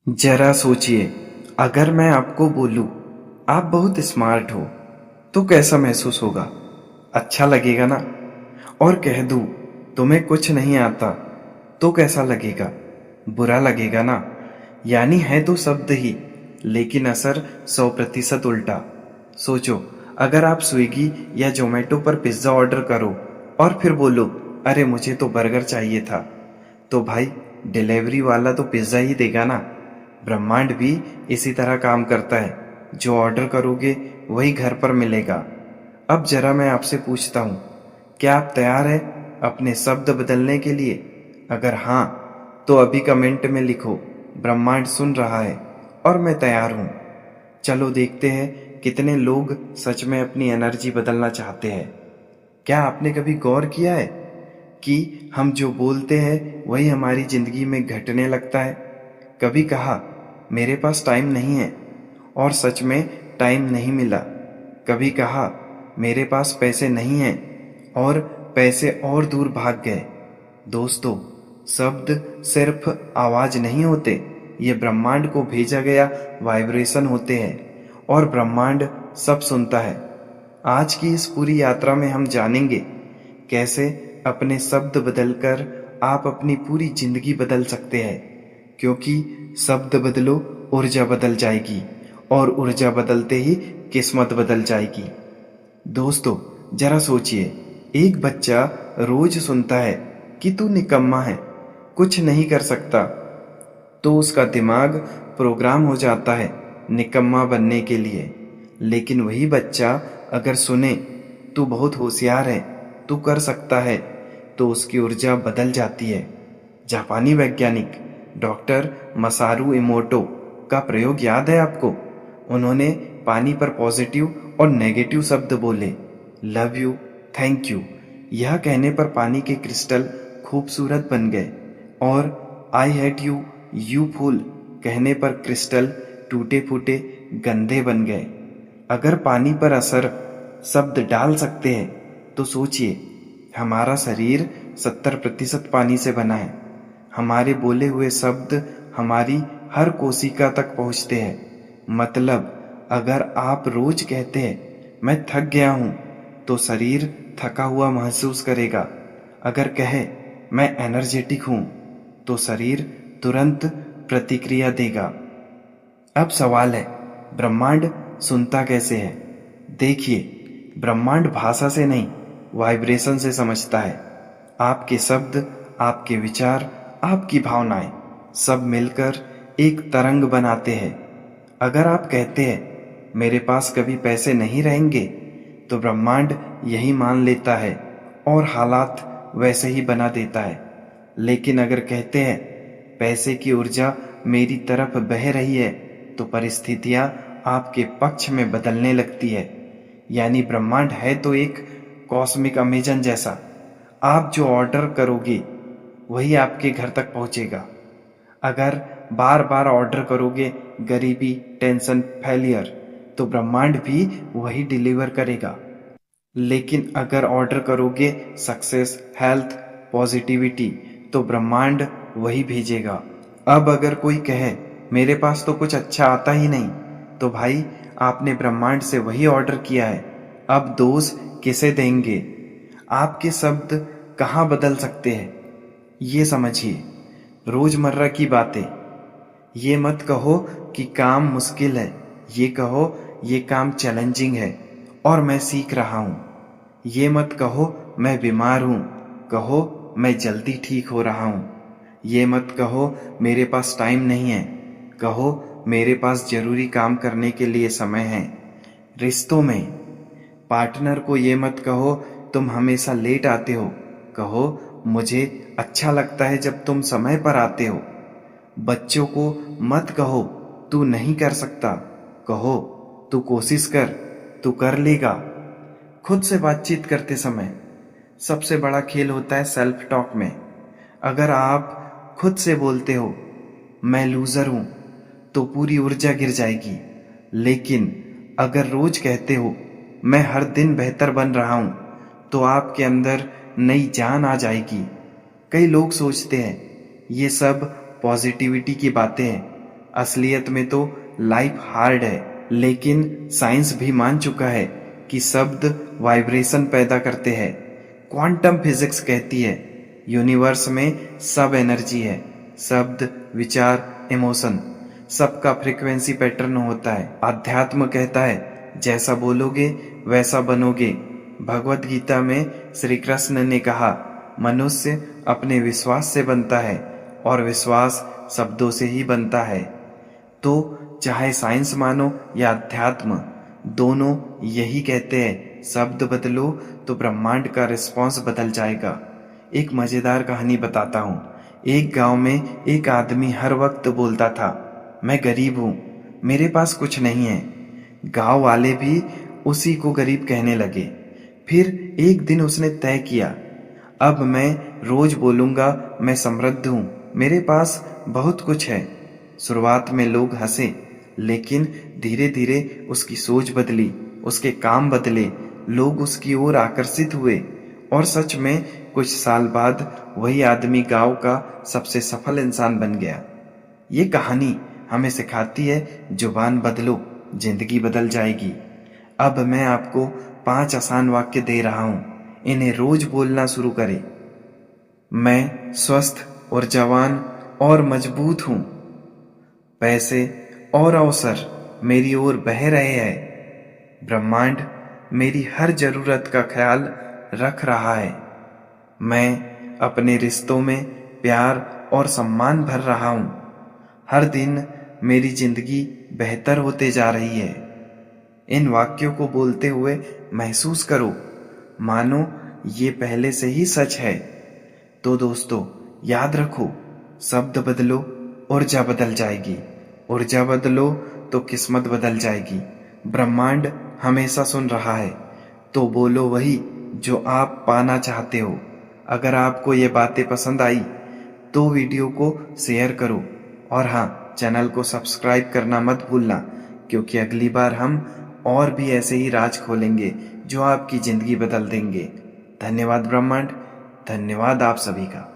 जरा सोचिए, अगर मैं आपको बोलूं, आप बहुत स्मार्ट हो, तो कैसा महसूस होगा? अच्छा लगेगा ना? और कह दूं, तुम्हें कुछ नहीं आता, तो कैसा लगेगा? बुरा लगेगा ना? यानी है तो शब्द ही, लेकिन असर 100% उल्टा। सोचो, अगर आप स्विगी या जोमेटो पर पिज्ज़ा ऑर्डर करो और फिर बोलो, अरे मुझे तो बर्गर चाहिए था, तो भाई डिलीवरी वाला तो पिज्ज़ा ही देगा ना। ब्रह्मांड भी इसी तरह काम करता है, जो ऑर्डर करोगे वही घर पर मिलेगा। अब जरा मैं आपसे पूछता हूँ, क्या आप तैयार हैं अपने शब्द बदलने के लिए? अगर हाँ, तो अभी कमेंट में लिखो, ब्रह्मांड सुन रहा है और मैं तैयार हूँ। चलो देखते हैं कितने लोग सच में अपनी एनर्जी बदलना चाहते हैं। क्या आपने कभी गौर किया है कि हम जो बोलते हैं वही हमारी जिंदगी में घटने लगता है? कभी कहा, मेरे पास टाइम नहीं है, और सच में टाइम नहीं मिला। कभी कहा, मेरे पास पैसे नहीं हैं, और पैसे और दूर भाग गए। दोस्तों, शब्द सिर्फ आवाज नहीं होते, ये ब्रह्मांड को भेजा गया वाइब्रेशन होते हैं, और ब्रह्मांड सब सुनता है। आज की इस पूरी यात्रा में हम जानेंगे कैसे अपने शब्द बदलकर आप अपनी पूरी जिंदगी बदल सकते हैं, क्योंकि शब्द बदलो, ऊर्जा बदल जाएगी, और ऊर्जा बदलते ही किस्मत बदल जाएगी। दोस्तों, जरा सोचिए, एक बच्चा रोज सुनता है कि तू निकम्मा है, कुछ नहीं कर सकता, तो उसका दिमाग प्रोग्राम हो जाता है निकम्मा बनने के लिए। लेकिन वही बच्चा अगर सुने, तू बहुत होशियार है, तू कर सकता है, तो उसकी ऊर्जा बदल जाती है। जापानी वैज्ञानिक डॉक्टर मसारू इमोटो का प्रयोग याद है आपको? उन्होंने पानी पर पॉजिटिव और नेगेटिव शब्द बोले, लव यू, थैंक यू। यह कहने पर पानी के क्रिस्टल खूबसूरत बन गए, और I hate you, you fool कहने पर क्रिस्टल टूटे फूटे गंदे बन गए। अगर पानी पर असर शब्द डाल सकते हैं, तो सोचिए, हमारा शरीर 70% पानी से बना है। हमारे बोले हुए शब्द हमारी हर कोशिका तक पहुंचते हैं। मतलब, अगर आप रोज कहते हैं मैं थक गया हूं, तो शरीर थका हुआ महसूस करेगा। अगर कहे मैं एनर्जेटिक हूं, तो शरीर तुरंत प्रतिक्रिया देगा। अब सवाल है, ब्रह्मांड सुनता कैसे है? देखिए, ब्रह्मांड भाषा से नहीं, वाइब्रेशन से समझता है। आपके शब्द, आपके विचार, आपकी भावनाएं सब मिलकर एक तरंग बनाते हैं। अगर आप कहते हैं मेरे पास कभी पैसे नहीं रहेंगे, तो ब्रह्मांड यही मान लेता है और हालात वैसे ही बना देता है। लेकिन अगर कहते हैं पैसे की ऊर्जा मेरी तरफ बह रही है, तो परिस्थितियां आपके पक्ष में बदलने लगती है। यानी ब्रह्मांड है तो एक कॉस्मिक अमेजन जैसा। आप जो ऑर्डर करोगे वही आपके घर तक पहुंचेगा। अगर बार बार ऑर्डर करोगे गरीबी, टेंशन, फेलियर, तो ब्रह्मांड भी वही डिलीवर करेगा। लेकिन अगर ऑर्डर करोगे सक्सेस, हेल्थ, पॉजिटिविटी, तो ब्रह्मांड वही भेजेगा। अब अगर कोई कहे मेरे पास तो कुछ अच्छा आता ही नहीं, तो भाई आपने ब्रह्मांड से वही ऑर्डर किया है। अब दोष किसे देंगे? आपके शब्द कहाँ बदल सकते हैं, ये समझिए। रोजमर्रा की बातें, ये मत कहो कि काम मुश्किल है, ये कहो ये काम चैलेंजिंग है और मैं सीख रहा हूँ। ये मत कहो मैं बीमार हूँ, कहो मैं जल्दी ठीक हो रहा हूँ। ये मत कहो मेरे पास टाइम नहीं है, कहो मेरे पास जरूरी काम करने के लिए समय है। रिश्तों में पार्टनर को ये मत कहो तुम हमेशा लेट आते हो, कहो मुझे अच्छा लगता है जब तुम समय पर आते हो। बच्चों को मत कहो तू नहीं कर सकता, कहो तू कोशिश कर, तू कर लेगा। खुद से बातचीत करते समय सबसे बड़ा खेल होता है सेल्फ टॉक में। अगर आप खुद से बोलते हो मैं लूजर हूं, तो पूरी ऊर्जा गिर जाएगी। लेकिन अगर रोज कहते हो मैं हर दिन बेहतर बन रहा हूं, तो आपके अंदर नई जान आ जाएगी। कई लोग सोचते हैं ये सब पॉजिटिविटी की बातें हैं। असलियत में तो लाइफ हार्ड है, लेकिन साइंस भी मान चुका है कि शब्द वाइब्रेशन पैदा करते हैं। क्वांटम फिजिक्स कहती है यूनिवर्स में सब एनर्जी है, शब्द, विचार, इमोशन, सबका फ्रीक्वेंसी पैटर्न होता है। अध्यात्म कहता है जैसा बोलोगे वैसा बनोगे। भगवत गीता में श्री कृष्ण ने कहा मनुष्य अपने विश्वास से बनता है और विश्वास शब्दों से ही बनता है। तो चाहे साइंस मानो या अध्यात्म, दोनों यही कहते हैं शब्द बदलो तो ब्रह्मांड का रिस्पॉन्स बदल जाएगा। एक मजेदार कहानी बताता हूँ। एक गांव में एक आदमी हर वक्त बोलता था मैं गरीब हूँ, मेरे पास कुछ नहीं है। गांव वाले भी उसी को गरीब कहने लगे। फिर एक दिन उसने तय किया अब मैं रोज बोलूंगा मैं समृद्ध हूँ, मेरे पास बहुत कुछ है। शुरुआत में लोग हंसे, लेकिन धीरे धीरे उसकी सोच बदली, उसके काम बदले, लोग उसकी ओर आकर्षित हुए और सच में कुछ साल बाद वही आदमी गांव का सबसे सफल इंसान बन गया। ये कहानी हमें सिखाती है जुबान बदलो, जिंदगी बदल जाएगी। अब मैं आपको 5 आसान वाक्य दे रहा हूं, इन्हें रोज बोलना शुरू करें। मैं स्वस्थ और जवान और मजबूत हूं। पैसे और अवसर मेरी ओर बह रहे हैं। ब्रह्मांड मेरी हर जरूरत का ख्याल रख रहा है। मैं अपने रिश्तों में प्यार और सम्मान भर रहा हूं। हर दिन मेरी जिंदगी बेहतर होते जा रही है। इन वाक्यों को बोलते हुए महसूस करो, मानो ये पहले से ही सच है। तो दोस्तों याद रखो, शब्द बदलो ऊर्जा बदल जाएगी, ऊर्जा बदलो तो किस्मत बदल जाएगी। ब्रह्मांड हमेशा सुन रहा है, तो बोलो वही जो आप पाना चाहते हो। अगर आपको ये बातें पसंद आई तो वीडियो को शेयर करो और हाँ, चैनल को सब्सक्राइब करना मत भूलना, क्योंकि अगली बार हम और भी ऐसे ही राज खोलेंगे जो आपकी जिंदगी बदल देंगे। धन्यवाद ब्रह्मांड, धन्यवाद आप सभी का।